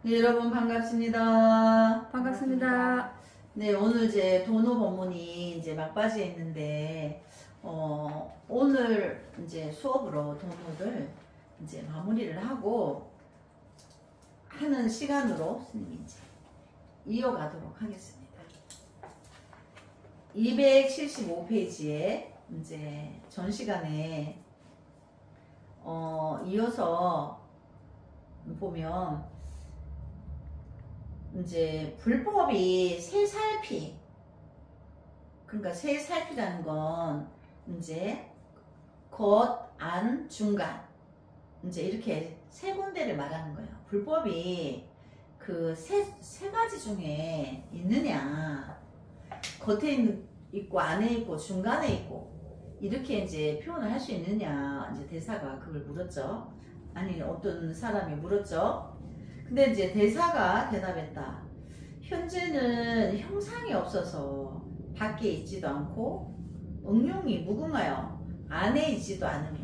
네, 여러분 반갑습니다. 반갑습니다. 네, 오늘 이제 도노 본문이 이제 막바지에 있는데, 오늘 이제 수업으로 도노를 이제 마무리를 하고 하는 시간으로 스님이 이제 이어가도록 하겠습니다. 275페이지에 이제 전 시간에 이어서 보면 이제 불법이 새살피, 그러니까 새살피라는 건 이제 겉, 안, 중간 이제 이렇게 세 군데를 말하는 거예요. 불법이 그 세 가지 중에 있느냐, 겉에 있고 안에 있고 중간에 있고 이렇게 이제 표현을 할 수 있느냐, 이제 대사가 그걸 물었죠. 아니 어떤 사람이 물었죠. 근데 이제 대사가 대답했다. 현재는 형상이 없어서 밖에 있지도 않고 응용이 무궁하여 안에 있지도 않으며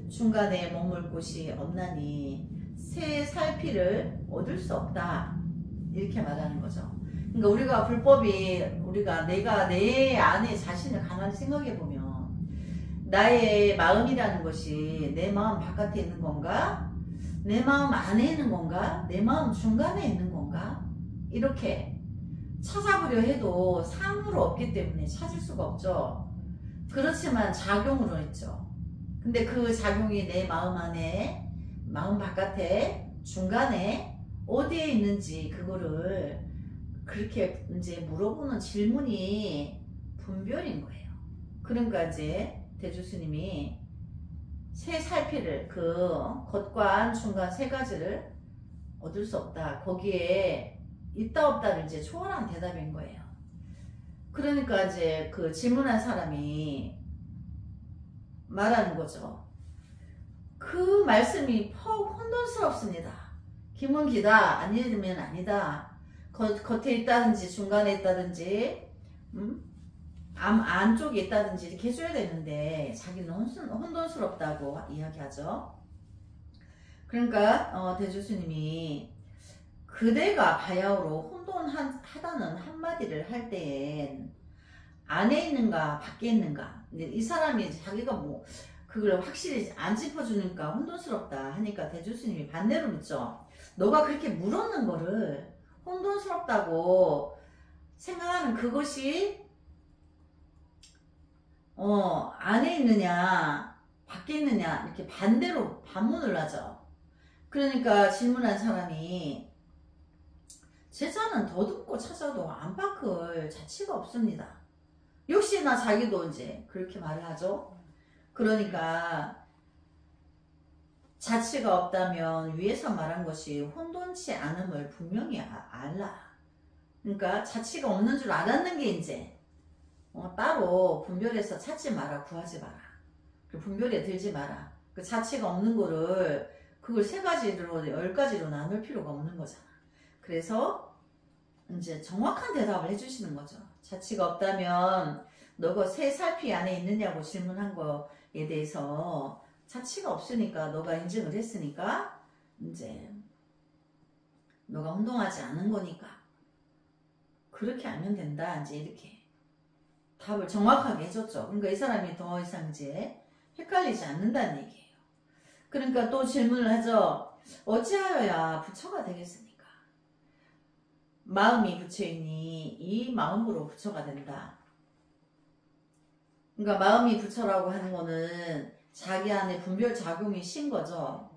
중간에 머물 곳이 없나니 새 살피를 얻을 수 없다, 이렇게 말하는 거죠. 그러니까 우리가 불법이, 내가 내 안에 자신을 가만히 생각해 보면 나의 마음이라는 것이 내 마음 바깥에 있는 건가? 내 마음 안에 있는 건가? 내 마음 중간에 있는 건가? 이렇게 찾아보려 해도 상으로 없기 때문에 찾을 수가 없죠. 그렇지만 작용으로 있죠. 근데 그 작용이 내 마음 안에, 마음 바깥에, 중간에 어디에 있는지 그거를 그렇게 이제 물어보는 질문이 분별인 거예요. 그러니까 이제 대주스님이 새 살피를, 그 겉과 안, 중간 세 가지를 얻을 수 없다, 거기에 있다 없다를 이제 초월한 대답인 거예요. 그러니까 이제 그 질문한 사람이 말하는 거죠. 그 말씀이 퍽 혼돈스럽습니다. 기문기다, 아니면 아니다, 겉에 있다든지 중간에 있다든지 안쪽에 있다든지 이렇게 해줘야 되는데 자기는 혼돈스럽다고 이야기하죠. 그러니까 대주스님이 그대가 바야흐로 혼돈하다는 한마디를 할 때엔 안에 있는가 밖에 있는가, 근데 이 사람이 자기가 뭐 그걸 확실히 안 짚어주니까 혼돈스럽다 하니까 대주스님이 반대로 묻죠. 너가 그렇게 물었는 거를 혼돈스럽다고 생각하는 그것이 안에 있느냐 밖에 있느냐, 이렇게 반대로 반문을 하죠. 그러니까 질문한 사람이 제자는 더듬고 찾아도 안팎을 자취가 없습니다. 역시나 자기도 이제 그렇게 말을 하죠. 그러니까 자취가 없다면 위에서 말한 것이 혼돈치 않음을 분명히 알라. 그러니까 자취가 없는 줄 알았는 게 이제 따로 분별해서 찾지 마라, 구하지 마라, 분별에 들지 마라. 그 자취가 없는 거를 그걸 세 가지로, 10가지로 나눌 필요가 없는 거잖아. 그래서 이제 정확한 대답을 해주시는 거죠. 자취가 없다면 너가 새 살피 안에 있느냐고 질문한 거에 대해서 자취가 없으니까, 너가 인증을 했으니까 이제 너가 혼동하지 않은 거니까 그렇게 알면 된다, 이제 이렇게 답을 정확하게 해줬죠. 그러니까 이 사람이 더 이상 이제 헷갈리지 않는다는 얘기예요. 그러니까 또 질문을 하죠. 어찌하여야 부처가 되겠습니까? 마음이 부처이니 이 마음으로 부처가 된다. 그러니까 마음이 부처라고 하는 거는 자기 안에 분별 작용이 신 거죠.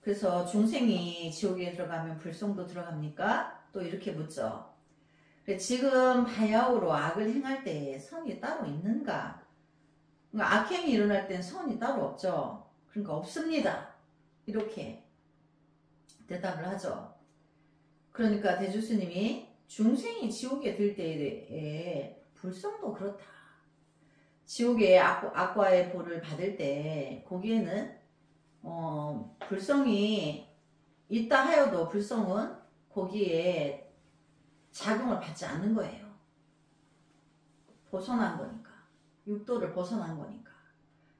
그래서 중생이 지옥에 들어가면 불성도 들어갑니까? 또 이렇게 묻죠. 지금 바야흐로 악을 행할 때 선이 따로 있는가? 그러니까 악행이 일어날 땐 선이 따로 없죠. 그러니까 없습니다, 이렇게 대답을 하죠. 그러니까 대주스님이 중생이 지옥에 들 때에 불성도 그렇다. 지옥의 악과의 보를 받을 때 거기에는 불성이 있다 하여도 불성은 거기에 작용을 받지 않는 거예요. 벗어난 거니까. 육도를 벗어난 거니까.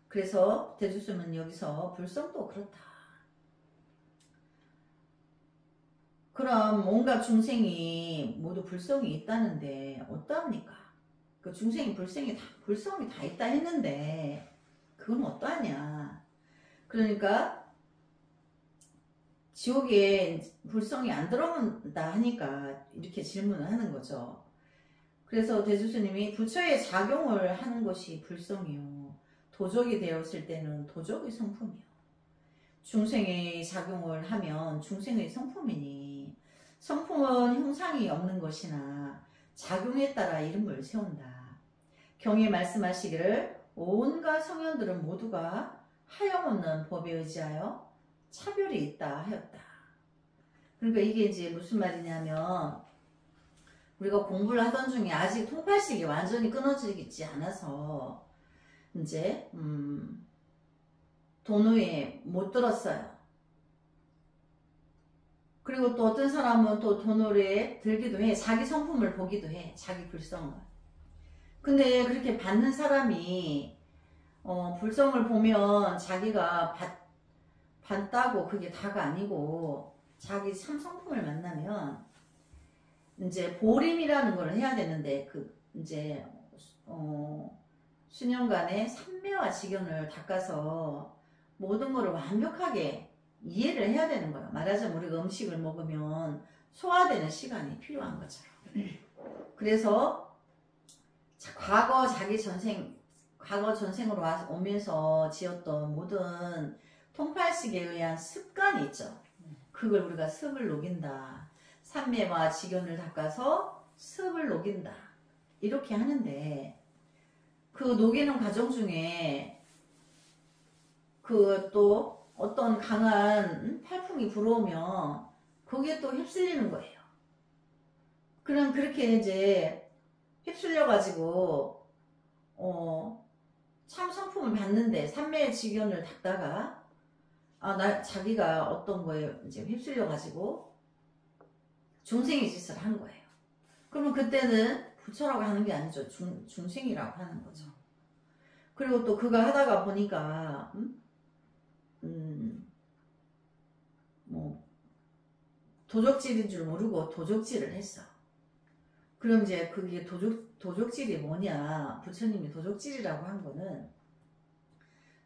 그래서 대주스님은 여기서 불성도 그렇다. 그럼 온갖 중생이 모두 불성이 있다는데 어떠합니까? 그 중생이 불성이 다 있다 했는데 그건 어떠하냐? 그러니까 지옥에 불성이 안 들어온다 하니까 이렇게 질문을 하는 거죠. 그래서 대주스님이 부처의 작용을 하는 것이 불성이요. 도적이 되었을 때는 도적의 성품이요. 중생의 작용을 하면 중생의 성품이니 성품은 형상이 없는 것이나 작용에 따라 이름을 세운다. 경에 말씀하시기를 온갖 성현들은 모두가 하염없는 법에 의지하여 차별이 있다 하였다. 그러니까 이게 이제 무슨 말이냐면 우리가 공부를 하던 중에 아직 통팔식이 완전히 끊어지지 않아서 이제 도노에 못 들었어요. 그리고 또 어떤 사람은 또 도노에 들기도 해. 자기 성품을 보기도 해. 자기 불성을. 근데 그렇게 받는 사람이 불성을 보면 자기가 받다고 그게 다가 아니고 자기 참 성품을 만나면 이제 보림이라는 걸 해야 되는데 이제 수년간의 삼매와 지견을 닦아서 모든 것을 완벽하게 이해를 해야 되는 거예요. 말하자면 우리가 음식을 먹으면 소화되는 시간이 필요한 것처럼. 그래서 과거 전생으로 오면서 지었던 모든 통팔식에 의한 습관이 있죠. 그걸 우리가 습을 녹인다. 삼매와 지견을 닦아서 습을 녹인다. 이렇게 하는데 그 녹이는 과정 중에 그 또 어떤 강한 팔풍이 불어오면 거기에 또 휩쓸리는 거예요. 그럼 그렇게 이제 휩쓸려 가지고 참 성품을 봤는데 삼매의 지견을 닦다가 자기가 어떤 거에 이제 휩쓸려 가지고 중생의 짓을 한 거예요. 그러면 그때는 부처라고 하는 게 아니죠. 중생이라고 하는 거죠. 그리고 또 그거 하다가 보니까 뭐 도적질인 줄 모르고 도적질을 했어. 그럼 이제 그게 도적질이 뭐냐? 부처님이 도적질이라고 한 거는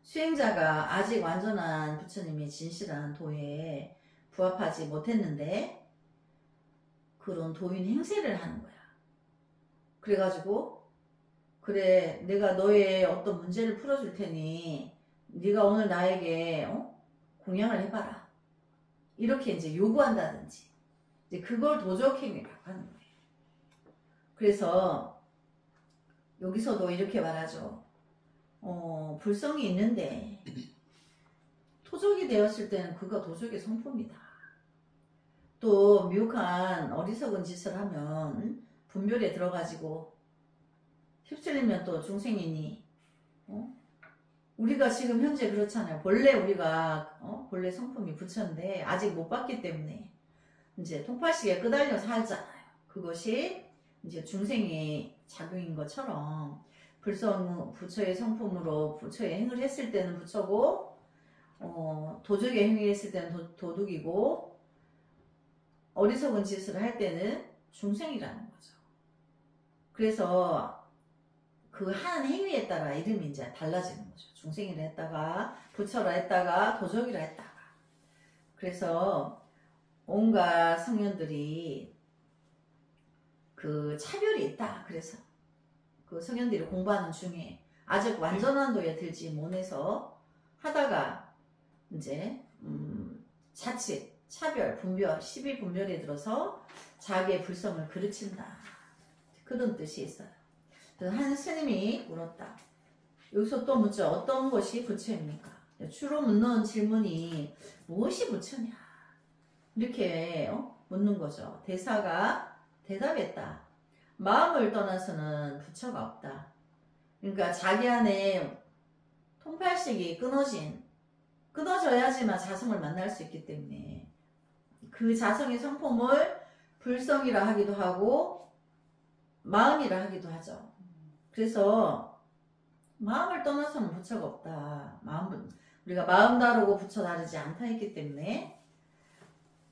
수행자가 아직 완전한 부처님의 진실한 도에 부합하지 못했는데 그런 도인 행세를 하는 거야. 그래가지고 그래 내가 너의 어떤 문제를 풀어줄 테니 네가 오늘 나에게 공양을 해봐라. 이렇게 이제 요구한다든지 이제 그걸 도적행위라고 하는 거예요. 그래서 여기서도 이렇게 말하죠. 불성이 있는데 토적이 되었을 때는 그가 도적의 성품이다. 또 미혹한 어리석은 짓을 하면 분별에 들어가지고 휩쓸리면 또 중생이니 우리가 지금 현재 그렇잖아요. 본래 우리가 본래 성품이 부처인데 아직 못 봤기 때문에 이제 통팔식에 끄달려서 살잖아요. 그것이 이제 중생의 작용인 것처럼 부처의 성품으로 부처의 행을 했을 때는 부처고 도적의 행위를 했을 때는 도둑이고 어리석은 짓을 할 때는 중생이라는 거죠. 그래서 그 하는 행위에 따라 이름이 이제 달라지는 거죠. 중생이라 했다가 부처라 했다가 도적이라 했다가. 그래서 온갖 성현들이 그 차별이 있다. 그래서 그 성현들이 공부하는 중에 아직 완전한 도에 들지 못해서 하다가 이제 자칫 차별, 분별, 12분별에 들어서 자기의 불성을 그르친다. 그런 뜻이 있어요. 그래서 한 스님이 물었다. 여기서 또 묻죠. 어떤 것이 부처입니까? 주로 묻는 질문이 무엇이 부처냐? 이렇게 묻는 거죠. 대사가 대답했다. 마음을 떠나서는 부처가 없다. 그러니까 자기 안에 통팔식이 끊어져야지만 자성을 만날 수 있기 때문에 그 자성의 성품을 불성이라 하기도 하고 마음이라 하기도 하죠. 그래서 마음을 떠나서는 부처가 없다. 우리가 마음 다르고 부처 다르지 않다 했기 때문에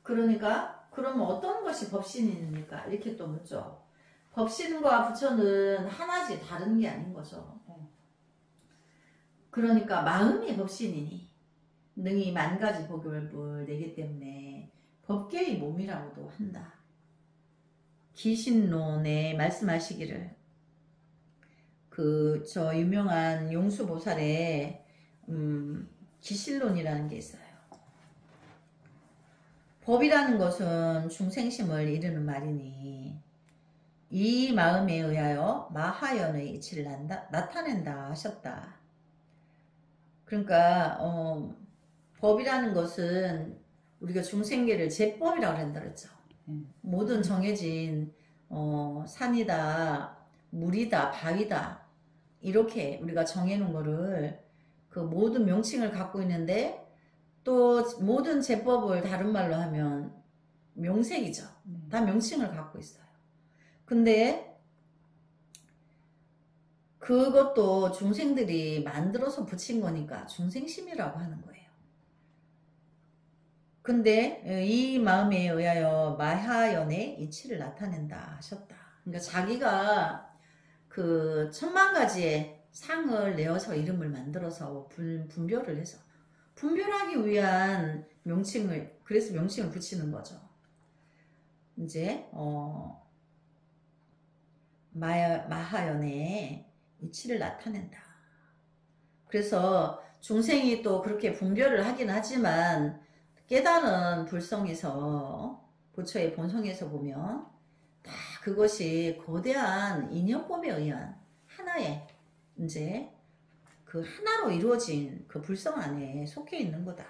그러니까 그러면 어떤 것이 법신입니까? 이렇게 또 묻죠. 법신과 부처는 하나지 다른 게 아닌 거죠. 그러니까 마음이 법신이니 능히 만 가지 복을 내기 때문에 법계의 몸이라고도 한다. 기신론에 말씀하시기를 저 유명한 용수보살의 기신론이라는 게 있어요. 법이라는 것은 중생심을 이루는 말이니 이 마음에 의하여 마하연의 이치를 나타낸다 하셨다. 그러니까 법이라는 것은 우리가 중생계를 제법이라고 한다 그랬죠. 모든 정해진 산이다, 물이다, 바위다 이렇게 우리가 정해놓은 거를 그 모든 명칭을 갖고 있는데 또 모든 제법을 다른 말로 하면 명색이죠. 다 명칭을 갖고 있어요. 근데 그것도 중생들이 만들어서 붙인 거니까 중생심이라고 하는 거예요. 근데 이 마음에 의하여 마하연의 이치를 나타낸다 하셨다. 그러니까 자기가 그 천만 가지의 상을 내어서 이름을 만들어서 분별을 해서 분별하기 위한 명칭을, 그래서 명칭을 붙이는 거죠. 이제 마하연의 이치를 나타낸다. 그래서 중생이 또 그렇게 분별을 하긴 하지만 깨달은 불성에서 부처의 본성에서 보면 다 그것이 거대한 인연법에 의한 하나의 이제 그 하나로 이루어진 그 불성 안에 속해 있는 거다.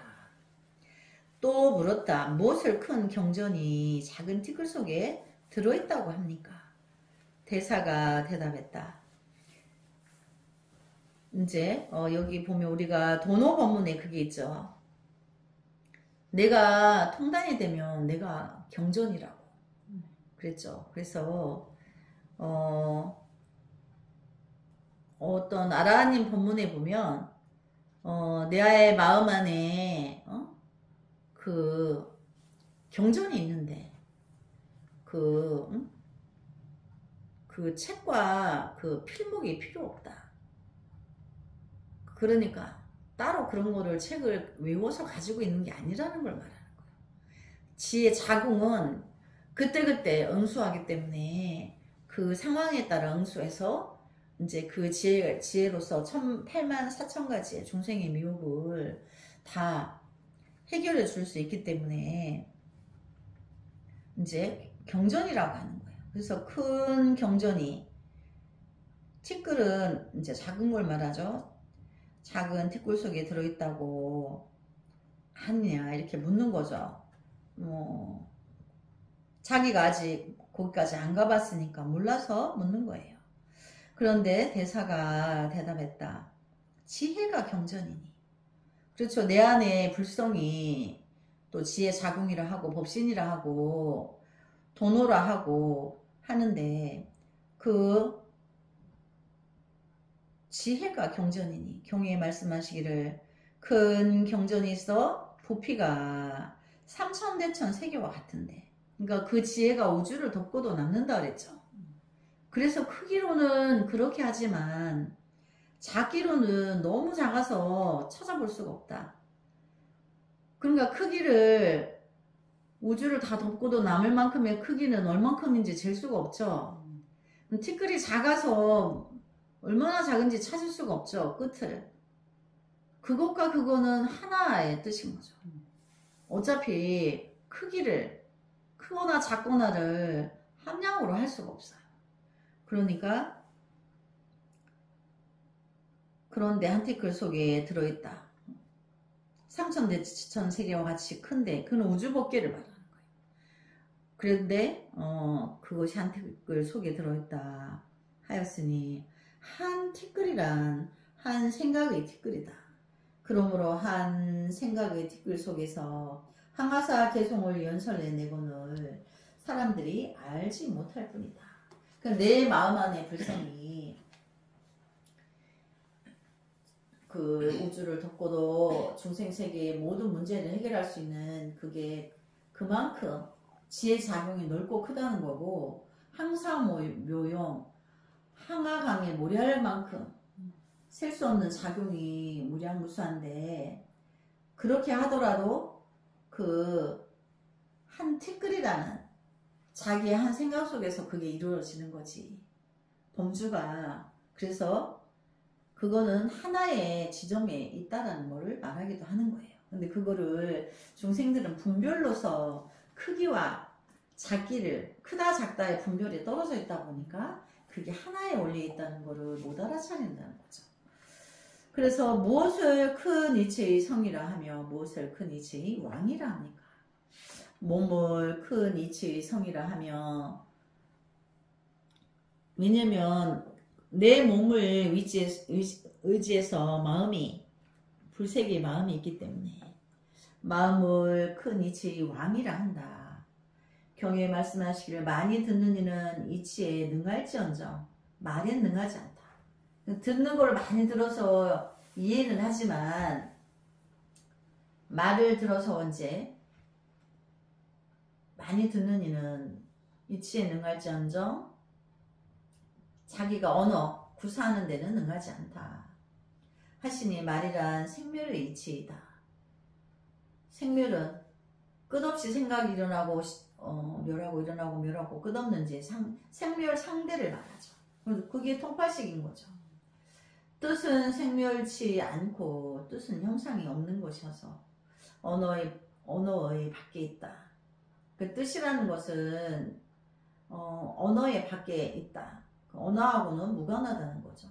또 물었다. 무엇을 큰 경전이 작은 티끌 속에 들어있다고 합니까? 대사가 대답했다. 이제 여기 보면 우리가 도노 법문에 그게 있죠. 내가 통단이 되면 내가 경전이라고 그랬죠. 그래서 어떤 아라하님 법문에 보면 내 마음 안에 그 경전이 있는데 그 책과 그 필목이 필요 없다. 그러니까 따로 그런 거를 책을 외워서 가지고 있는 게 아니라는 걸 말하는 거예요. 지혜 자궁은 그때그때 응수하기 때문에 그 상황에 따라 응수해서 이제 그 지혜로서 8만 4천 가지의 중생의 미혹을 다 해결해 줄 수 있기 때문에 이제 경전이라고 하는 거예요. 그래서 큰 경전이 티끌은 이제 작은 걸 말하죠. 작은 티끌 속에 들어있다고 하느냐 이렇게 묻는 거죠. 자기가 아직 거기까지 안 가봤으니까 몰라서 묻는 거예요. 그런데 대사가 대답했다. 지혜가 경전이니. 그렇죠. 내 안에 불성이 또 지혜 자궁이라 하고 법신이라 하고 도노라 하고 하는데 그 지혜가 경전이니. 경에 말씀하시기를 큰 경전이 있어 부피가 삼천대천 세계와 같은데, 그러니까 그 지혜가 우주를 덮고도 남는다 그랬죠. 그래서 크기로는 그렇게 하지만 작기로는 너무 작아서 찾아볼 수가 없다. 그러니까 크기를 우주를 다 덮고도 남을 만큼의 크기는 얼만큼인지 잴 수가 없죠. 티끌이 작아서 얼마나 작은지 찾을 수가 없죠. 끝을. 그것과 그거는 하나의 뜻인 거죠. 어차피 크기를 크거나 작거나를 함량으로 할 수가 없어요. 그러니까 그런데 한 티끌 속에 들어있다. 삼천대천 세계와 같이 큰데 그는 우주법계를 말하는 거예요. 그런데 그것이 한 티끌 속에 들어있다 하였으니 한 티끌이란 한 생각의 티끌이다. 그러므로 한 생각의 티끌 속에서 항아사 개송을 연설내내고는 사람들이 알지 못할 뿐이다. 그러니까 내 마음 안에 불성이 그 우주를 덮고도 중생세계의 모든 문제를 해결할 수 있는 그게 그만큼 지혜 작용이 넓고 크다는 거고, 항사묘용, 항하강에 모래알 만큼 셀 수 없는 작용이 무량무수한데, 그렇게 하더라도 그 한 티끌이라는 자기의 한 생각 속에서 그게 이루어지는 거지. 범주가. 그래서 그거는 하나의 지점에 있다라는 거를 말하기도 하는 거예요. 근데 그거를 중생들은 분별로서 크기와 작기를, 크다 작다의 분별이 떨어져 있다 보니까 그게 하나에 올려 있다는 거를 못 알아차린다는 거죠. 그래서 무엇을 큰 이치의 성이라 하며 무엇을 큰 이치의 왕이라 합니까? 몸을 큰 이치의 성이라 하며, 왜냐면 내 몸을 의지해서 마음이, 불색의 마음이 있기 때문에 마음을 큰 이치의 왕이라 한다. 경에 말씀하시기를 많이 듣는 이는 이치에 능할지언정 말엔 능하지 않다. 듣는 걸 많이 들어서 이해는 하지만 말을 들어서 언제 많이 듣는 이는 이치에 능할지언정 자기가 언어 구사하는 데는 능하지 않다. 하시니 말이란 생멸의 이치이다. 생멸은 끝없이 생각이 일어나고 멸하고 일어나고 멸하고 끝없는지 생멸 상대를 말하죠. 그게 통팔식인 거죠. 뜻은 생멸치 않고 뜻은 형상이 없는 것이어서 언어의 밖에 있다. 그 뜻이라는 것은 언어의 밖에 있다. 언어하고는 무관하다는 거죠.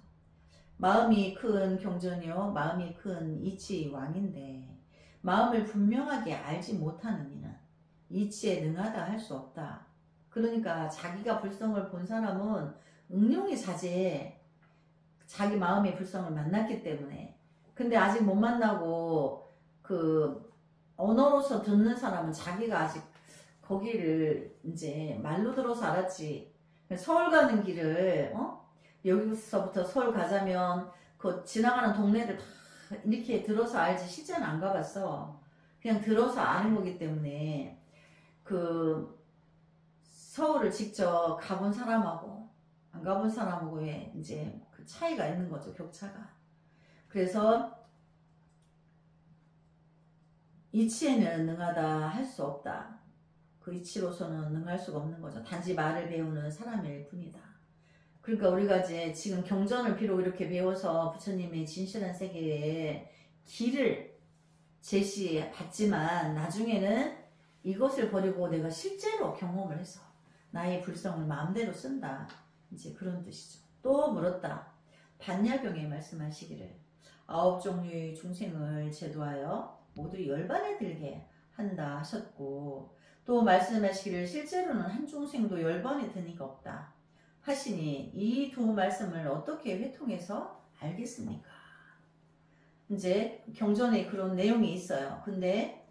마음이 큰 경전이요 마음이 큰 이치 왕인데 마음을 분명하게 알지 못하는 이는 이치에 능하다 할 수 없다. 그러니까 자기가 불성을 본 사람은 응용이 자제해. 자기 마음의 불성을 만났기 때문에. 근데 아직 못 만나고 그 언어로서 듣는 사람은 자기가 아직 거기를 이제 말로 들어서 알았지. 서울 가는 길을 여기서부터 서울 가자면 그 지나가는 동네를 다 이렇게 들어서 알지 실제는 안 가봤어. 그냥 들어서 아는 거기 때문에 그 서울을 직접 가본 사람하고 안 가본 사람하고의 이제 그 차이가 있는 거죠. 격차가. 그래서 이치에는 능하다 할 수 없다. 그 이치로서는 능할 수가 없는 거죠. 단지 말을 배우는 사람일 뿐이다. 그러니까 우리가 이제 지금 경전을 비록 이렇게 배워서 부처님의 진실한 세계에 길을 제시받지만 나중에는 이것을 버리고 내가 실제로 경험을 해서 나의 불성을 마음대로 쓴다. 이제 그런 뜻이죠. 또 물었다. 반야경에 말씀하시기를 9종류의 중생을 제도하여 모두 열반에 들게 한다 하셨고 또 말씀하시기를 실제로는 한 중생도 열반에 드니까 없다 하시니 이 두 말씀을 어떻게 회통해서 알겠습니까? 이제 경전에 그런 내용이 있어요. 근데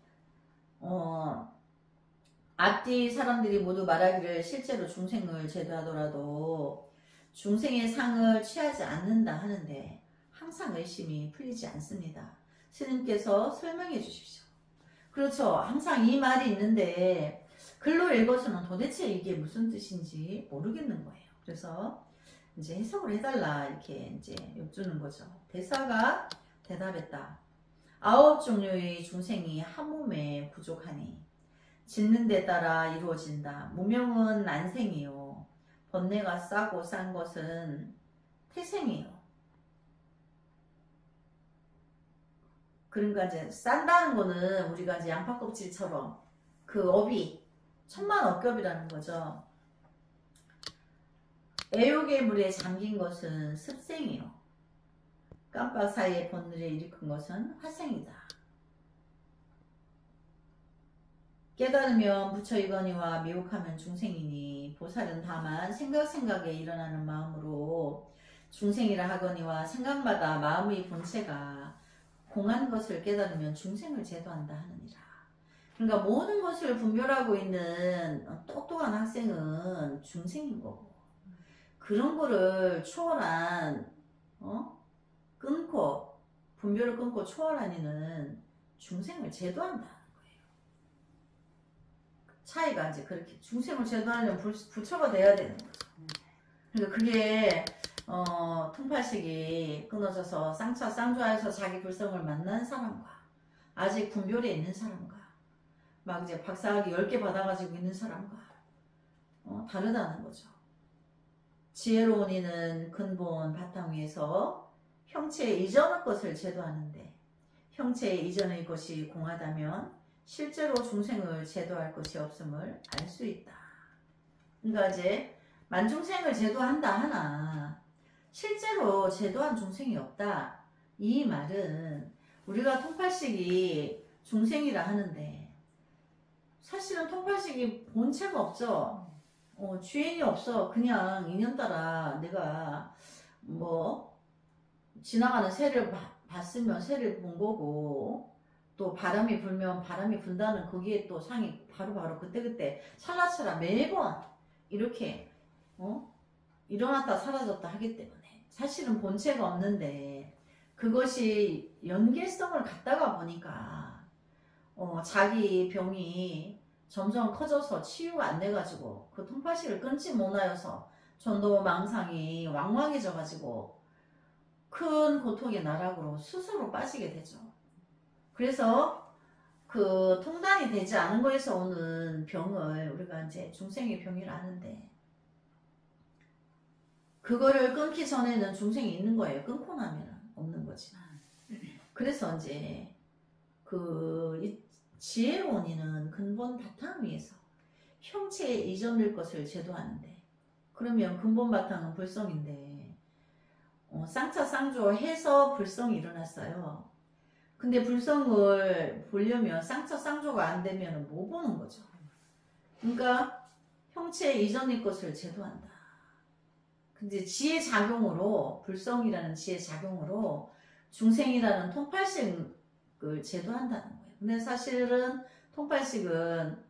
앞뒤 사람들이 모두 말하기를 실제로 중생을 제도하더라도 중생의 상을 취하지 않는다 하는데 항상 의심이 풀리지 않습니다. 스님께서 설명해 주십시오. 그렇죠. 항상 이 말이 있는데 글로 읽어서는 도대체 이게 무슨 뜻인지 모르겠는 거예요. 그래서 이제 해석을 해달라 이렇게 이제 여쭈는 거죠. 대사가 대답했다. 9종류의 중생이 한 몸에 부족하니 짓는 데 따라 이루어진다. 무명은 난생이요. 번뇌가 싸고 싼 것은 태생이요. 그러니까 이제 싼다는 거는 우리가 이제 양파 껍질처럼 그 업이 천만억겹이라는 거죠. 애욕의 물에 잠긴 것은 습생이요. 깜빡 사이에 번뇌를 일으킨 것은 화생이다. 깨달으면 부처이거니와 미혹하면 중생이니 보살은 다만 생각에 일어나는 마음으로 중생이라 하거니와 생각마다 마음의 본체가 공한 것을 깨달으면 중생을 제도한다 하느니라. 그러니까 모든 것을 분별하고 있는 똑똑한 학생은 중생인 거고 그런 거를 초월한 끊고 분별을 끊고 초월한 이는 중생을 제도한다. 차이가 이제 그렇게 중생을 제도하려면 부처가 돼야 되는 거죠. 그러니까 그게 통팔식이 끊어져서 쌍차 쌍조하에서 자기 불성을 만난 사람과 아직 분별에 있는 사람과 막 이제 박사학위 10개 받아가지고 있는 사람과 다르다는 거죠. 지혜로운 이는 근본 바탕 위에서 형체의 이전의 것을 제도하는데 형체의 이전의 것이 공하다면 실제로 중생을 제도할 것이 없음을 알 수 있다. 그러니까 이제 만중생을 제도한다 하나 실제로 제도한 중생이 없다. 이 말은 우리가 통팔식이 중생이라 하는데 사실은 통팔식이 본체가 없죠. 주인이 없어. 그냥 인연따라 내가 뭐 지나가는 새를 봤으면 새를 본 거고 또 바람이 불면 바람이 분다는 거기에 또 상이 바로바로 그때그때 찰나찰나 매번 이렇게 일어났다 사라졌다 하기 때문에 사실은 본체가 없는데 그것이 연계성을 갖다가 보니까 자기 병이 점점 커져서 치유가 안 돼가지고 그 통파식을 끊지 못하여서 전도 망상이 왕왕해져 가지고 큰 고통의 나락으로 스스로 빠지게 되죠. 그래서 그 통단이 되지 않은 거에서 오는 병을 우리가 이제 중생의 병이라는데 그거를 끊기 전에는 중생이 있는 거예요. 끊고 나면 없는 거지만. 그래서 이제 그 지혜로운 이는 근본 바탕 위에서 형체의 이전일 것을 제도하는데 그러면 근본 바탕은 불성인데 쌍차 쌍조 해서 불성이 일어났어요. 근데 불성을 보려면 쌍차 쌍조가 안 되면 못 보는 거죠. 그러니까 형체의 이전일 것을 제도한다. 근데 지혜 작용으로 불성이라는 지혜 작용으로 중생이라는 통팔식을 제도한다는 거예요. 근데 사실은 통팔식은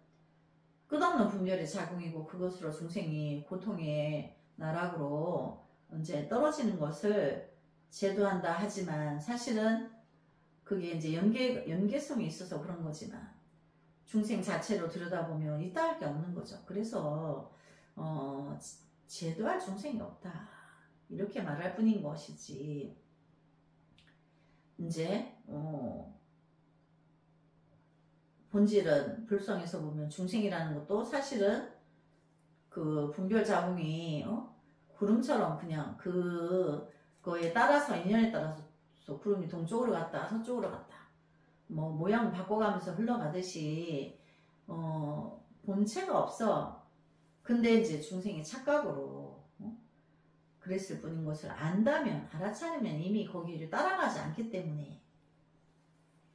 끝없는 분별의 작용이고 그것으로 중생이 고통의 나락으로 이제 떨어지는 것을 제도한다 하지만 사실은 그게 이제 연계성이 있어서 그런 거지만 중생 자체로 들여다보면 이따할 게 없는 거죠. 그래서 제도할 중생이 없다 이렇게 말할 뿐인 것이지 이제 본질은 불성에서 보면 중생이라는 것도 사실은 그 분별 작용이 구름처럼 그냥 그거에 따라서 인연에 따라서 구름이 동쪽으로 갔다 서쪽으로 갔다 뭐 모양 바꿔가면서 흘러가듯이 본체가 없어. 근데 이제 중생이 착각으로 그랬을 뿐인 것을 안다면 알아차리면 이미 거기를 따라가지 않기 때문에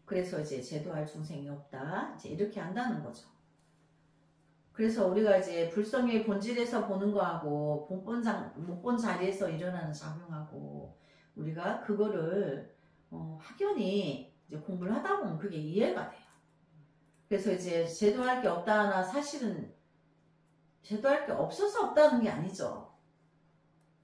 그래서 이제 제도할 중생이 없다 이제 이렇게 한다는 거죠. 그래서 우리가 이제 불성의 본질에서 보는 거하고 못 본 자리에서 일어나는 작용하고 우리가 그거를 확연히 이제 공부를 하다 보면 그게 이해가 돼요. 그래서 이제 제도할 게 없다나 사실은 제도할 게 없어서 없다는 게 아니죠.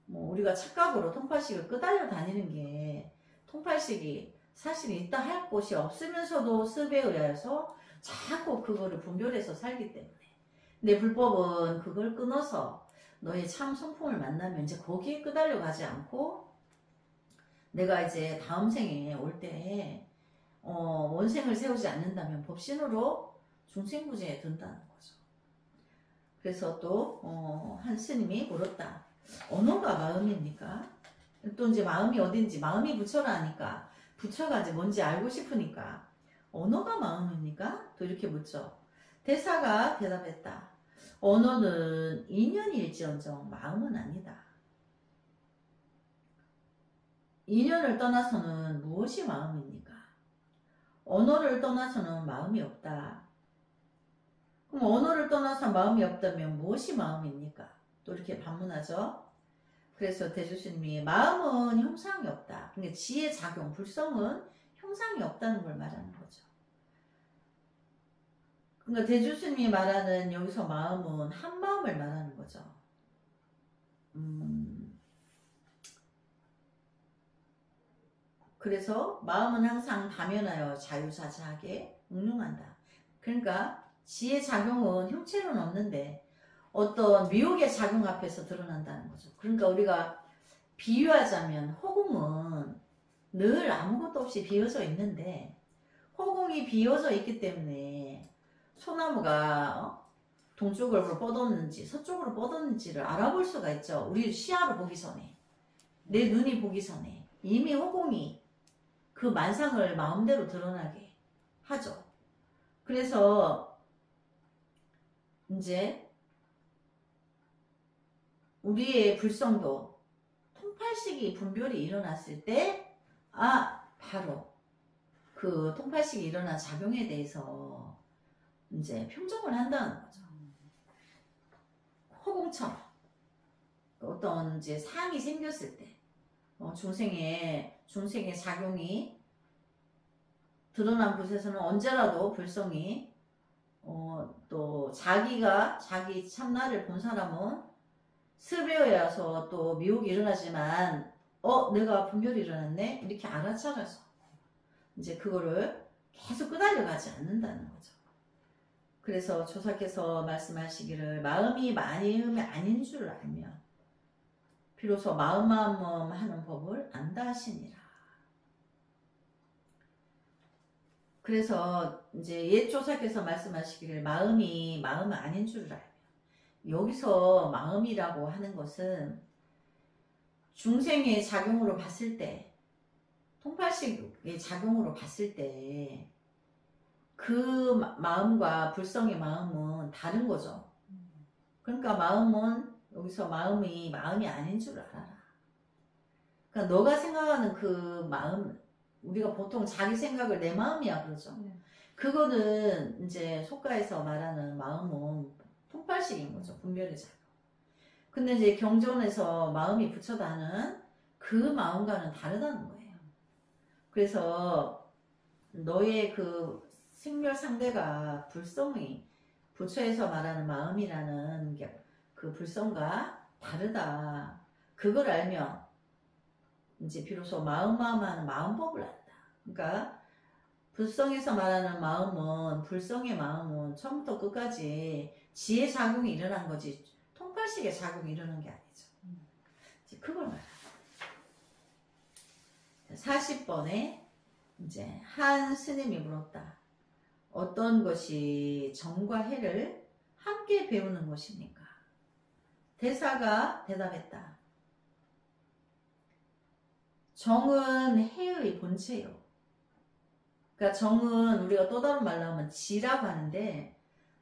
뭐 우리가 착각으로 통팔식을 끄달려 다니는 게 통팔식이 사실 있다 할 곳이 없으면서도 습에 의해서 자꾸 그거를 분별해서 살기 때문에 내 불법은 그걸 끊어서 너의 참 성품을 만나면 이제 거기에 끄달려 가지 않고 내가 이제 다음 생에 올 때 원생을 세우지 않는다면 법신으로 중생구제에 든다는 거죠. 그래서 또 한 스님이 물었다. 언어가 마음입니까? 또 이제 마음이 어딘지 마음이 부처라 하니까 부처가 이제 뭔지 알고 싶으니까 언어가 마음입니까? 또 이렇게 묻죠. 대사가 대답했다. 언어는 인연일지언정 마음은 아니다. 인연을 떠나서는 무엇이 마음입니까? 언어를 떠나서는 마음이 없다. 그럼 언어를 떠나서 마음이 없다면 무엇이 마음입니까? 또 이렇게 반문하죠. 그래서 대주스님이 마음은 형상이 없다. 그러니까 지혜 작용, 불성은 형상이 없다는 걸 말하는 거죠. 그러니까 대주스님이 말하는 여기서 마음은 한 마음을 말하는 거죠. 그래서 마음은 항상 다면하여 자유자재하게 응용한다. 그러니까 지혜 작용은 형체로는 없는데 어떤 미혹의 작용 앞에서 드러난다는 거죠. 그러니까 우리가 비유하자면 허공은 늘 아무것도 없이 비어져 있는데 허공이 비어져 있기 때문에 소나무가 동쪽으로 뻗었는지 서쪽으로 뻗었는지를 알아볼 수가 있죠. 우리 시야로 보기 전에, 내 눈이 보기 전에 이미 허공이 그 만상을 마음대로 드러나게 하죠. 그래서 이제 우리의 불성도 통팔식이 분별이 일어났을 때 바로 그 통팔식이 일어난 작용에 대해서 이제 평정을 한다는 거죠. 허공처럼 어떤 이제 상이 생겼을 때 중생의 작용이 드러난 곳에서는 언제라도 불성이 또 자기 참나를 본 사람은 스베어에 와서 또 미혹이 일어나지만 내가 분별이 일어났네 이렇게 알아차려서 이제 그거를 계속 끄달려가지 않는다는 거죠. 그래서 조사께서 말씀하시기를 마음이 마음이 아닌 줄 알면 비로소 마음 하는 법을 안다 하시니라. 그래서 이제 옛 조사께서 말씀하시기를 마음이 마음은 아닌 줄 알면, 여기서 마음이라고 하는 것은 중생의 작용으로 봤을 때, 통팔식의 작용으로 봤을 때 그 마음과 불성의 마음은 다른 거죠. 그러니까 마음은 여기서 마음이 아닌 줄 알아라. 그러니까 너가 생각하는 그 마음, 우리가 보통 자기 생각을 내 마음이야 그러죠. 그거는 이제 속가에서 말하는 마음은 통팔식인 거죠. 분별의 작용. 근데 이제 경전에서 마음이 부처다는 그 마음과는 다르다는 거예요. 그래서 너의 그 생멸 상대가 불성이 부처에서 말하는 마음이라는 게 그 불성과 다르다. 그걸 알면 이제 비로소 마음하는 마음법을 안다. 그러니까 불성에서 말하는 마음은, 불성의 마음은 처음부터 끝까지 지혜 작용이 일어난 거지 통팔식의 작용이 일어난 게 아니죠. 이제 그걸 말합니다. 40번에 이제 한 스님이 물었다. 어떤 것이 정과 해를 함께 배우는 것입니까? 대사가 대답했다. 정은 해의 본체요. 그러니까 정은 우리가 또 다른 말로 하면 지라고 하는데,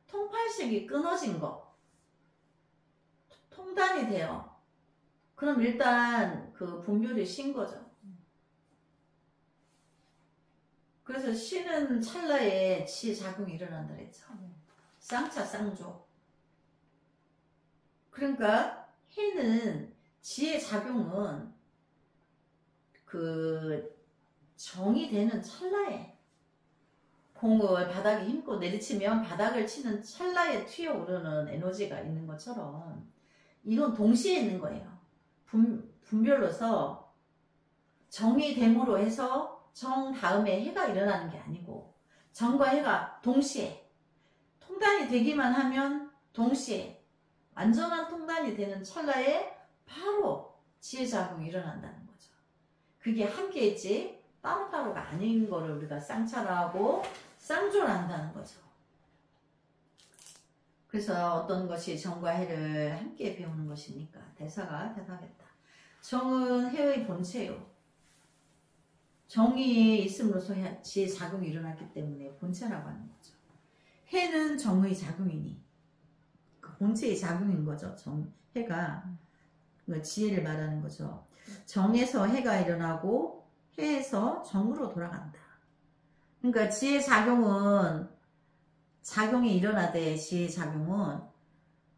통팔식이 끊어진 거, 통단이 돼요. 그럼 일단 그 분별이 신 거죠. 그래서 쉬는 찰나에 지혜 작용이 일어난다 그랬죠. 쌍차 쌍조. 그러니까 해는, 지혜 작용은 그 정이 되는 찰나에, 공을 바닥에 힘고 내리치면 바닥을 치는 찰나에 튀어오르는 에너지가 있는 것처럼 이건 동시에 있는 거예요. 분별로서 정이 됨으로 해서 정 다음에 해가 일어나는 게 아니고, 정과 해가 동시에 통단이 되기만 하면 동시에 완전한 통단이 되는 찰나에 바로 지혜작용이 일어난다는 거죠. 그게 함께 있지 따로따로가 아닌 거를 우리가 쌍차라고 쌍조를 한다는 거죠. 그래서 어떤 것이 정과 해를 함께 배우는 것입니까? 대사가 대답했다. 정은 해의 본체요. 정이 있음으로써 지혜 작용이 일어났기 때문에 본체라고 하는 거죠. 해는 정의 작용이니 그 본체의 작용인 거죠. 해가 지혜를 말하는 거죠. 정에서 해가 일어나고 해에서 정으로 돌아간다. 그러니까 지혜 작용은, 작용이 일어나되 지혜 작용은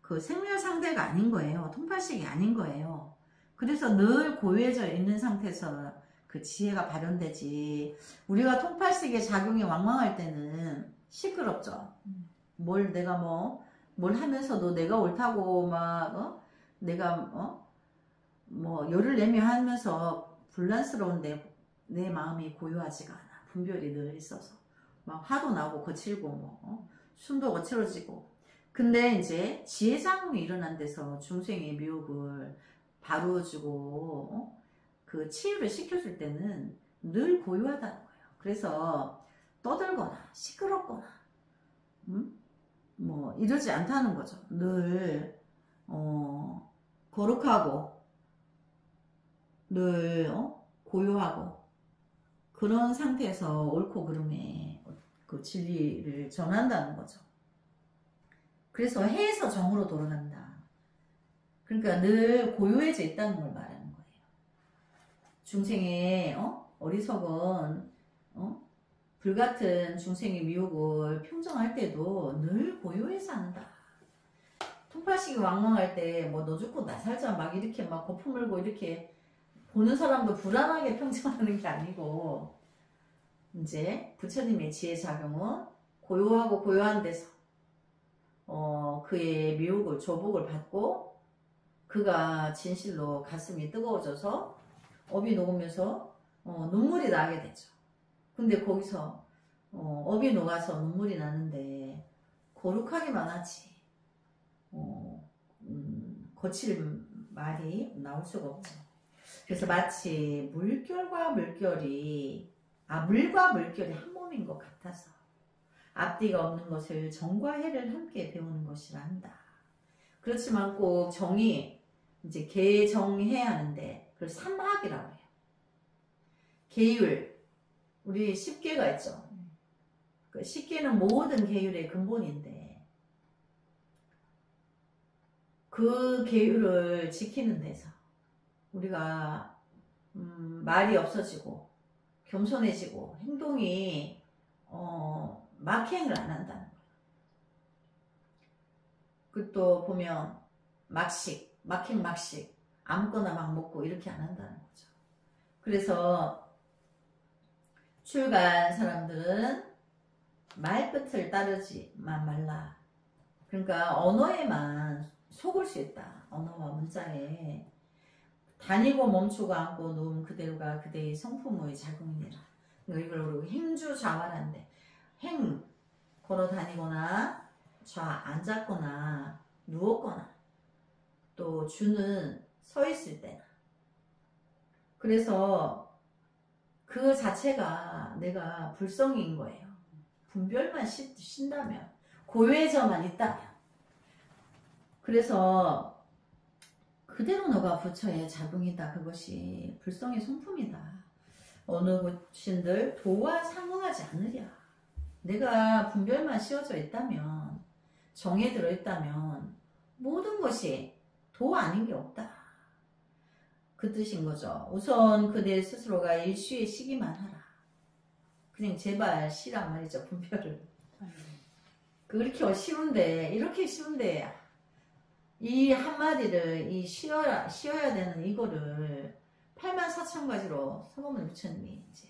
그 생멸 상대가 아닌 거예요. 통팔식이 아닌 거예요. 그래서 늘 고요해져 있는 상태에서 그 지혜가 발현되지. 우리가 통팔식의 작용이 왕왕할 때는 시끄럽죠. 내가 뭘 하면서도 내가 옳다고 내가 열을 내며 하면서 불란스러운데 내 마음이 고요하지가 않아. 분별이 늘 있어서 막 화도 나고 거칠고 숨도 거칠어지고. 근데 이제 지혜장움이 일어난 데서 중생의 미혹을 바로주고 그 치유를 시켜줄 때는 늘 고요하다는 거예요. 그래서 떠들거나 시끄럽거나 뭐 이러지 않다는 거죠. 늘 거룩하고 늘 고요하고 그런 상태에서 옳고 그름의 그 진리를 전한다는 거죠. 그래서 해에서 정으로 돌아간다. 그러니까 늘 고요해져 있다는 걸 말하는 거예요. 중생의 어리석은 불같은 중생의 미혹을 평정할 때도 늘 고요해서 한다. 통팔식이 왕왕할 때 뭐 너 죽고 나 살자 막 이렇게 막 거품 물고 이렇게 보는 사람도 불안하게 평정하는 게 아니고 이제 부처님의 지혜 작용은 고요하고 고요한 데서 그의 미혹을 조복을 받고 그가 진실로 가슴이 뜨거워져서 업이 녹으면서 눈물이 나게 되죠. 근데 거기서 업이 녹아서 눈물이 나는데 거룩하기만 하지 거칠 말이 나올 수가 없죠. 그래서 마치 물과 물결이 한 몸인 것 같아서 앞뒤가 없는 것을 정과 해를 함께 배우는 것이라 한다. 그렇지만 꼭 정이 이제 개정해야 하는데 그걸 삼학이라고 해요. 계율 우리 10계가 있죠. 그 10계는 모든 계율의 근본인데 그 계율을 지키는 데서 우리가 말이 없어지고 겸손해지고 행동이 막행을 안 한다는 거예요. 그 또 보면 막행 아무거나 막 먹고 이렇게 안 한다는 거죠. 그래서 출가한 사람들은 말끝을 따르지만 말라. 그러니까 언어에만 속을 수 있다. 언어와 문자에 다니고 멈추고 앉고 누움 그대로가 그대의 성품의 작용이니라. 그러니까 이걸 행주좌활한데 행 걸어 다니거나 앉았거나 누웠거나 또 주는 서 있을 때나 그래서 그 자체가 내가 불성인 거예요. 분별만 쉰다면 고요해져만 있다면 그래서 그대로 너가 부처의 자궁이다. 그것이 불성의 성품이다. 어느 부친들 도와 상응하지 않으랴. 내가 분별만 씌워져 있다면 정에 들어있다면 모든 것이 도 아닌 게 없다. 그 뜻인 거죠. 우선 그대 스스로가 일쉬에 쉬기만 하라. 그냥 제발 쉬란 말이죠. 분별을. 그렇게 쉬운데 이렇게 쉬운데 이 한마디를 쉬어야 되는 이거를 84,000가지로 서머문 부처님이 이제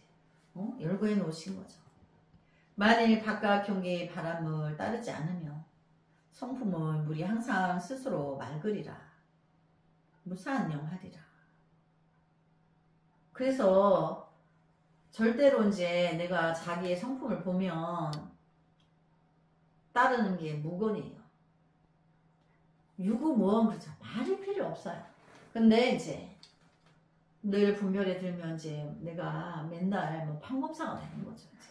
열거해 놓으신 거죠. 만일 바깥 경계의 바람을 따르지 않으며 성품은 물이 항상 스스로 맑으리라. 무사안녕하리라. 그래서 절대로 이제 내가 자기의 성품을 보면 따르는 게 무건이에요. 유구무원 그렇죠. 말이 필요 없어요. 근데 이제 늘 분별에 들면 이제 내가 맨날 뭐 판검사가 되는 거죠. 이제.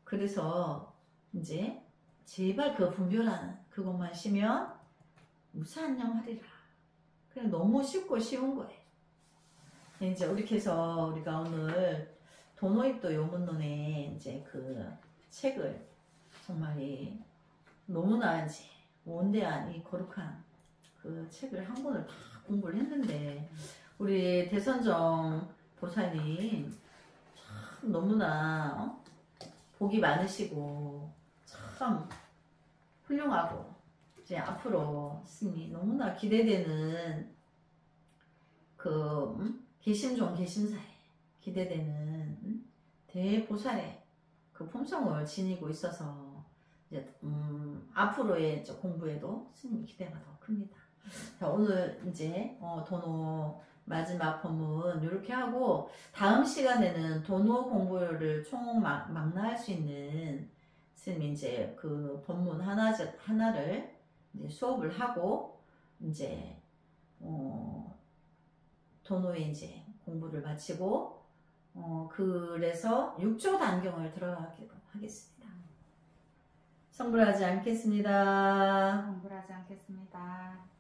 그래서 이제 제발 그 분별하는 그것만 쉬면 무사안녕하리라. 그냥 너무 쉽고 쉬운 거예요. 이제 이렇게 해서 우리가 오늘 도노입도 요문론의 이제 그 책을 정말 너무나 이제 원대한 이 거룩한 그 책을 한 권을 다 공부를 했는데 우리 대선정 보살님 참 너무나 복이 많으시고 참 훌륭하고 이제 앞으로 스님이 너무나 기대되는 그 개심종 개심사에 기대되는 대보살의 그 품성을 지니고 있어서 이제 앞으로의 공부에도 스님 기대가 더 큽니다. 자, 오늘 이제 도노 마지막 법문 이렇게 하고 다음 시간에는 도노 공부를 총 망라할 수 있는 선생님이 이제 그 본문 하나를 이제 수업을 하고 이제 도노에 이제 공부를 마치고 그래서 6조 단경을 들어가기로 하겠습니다. 성불하지 않겠습니다. 성불하지 않겠습니다.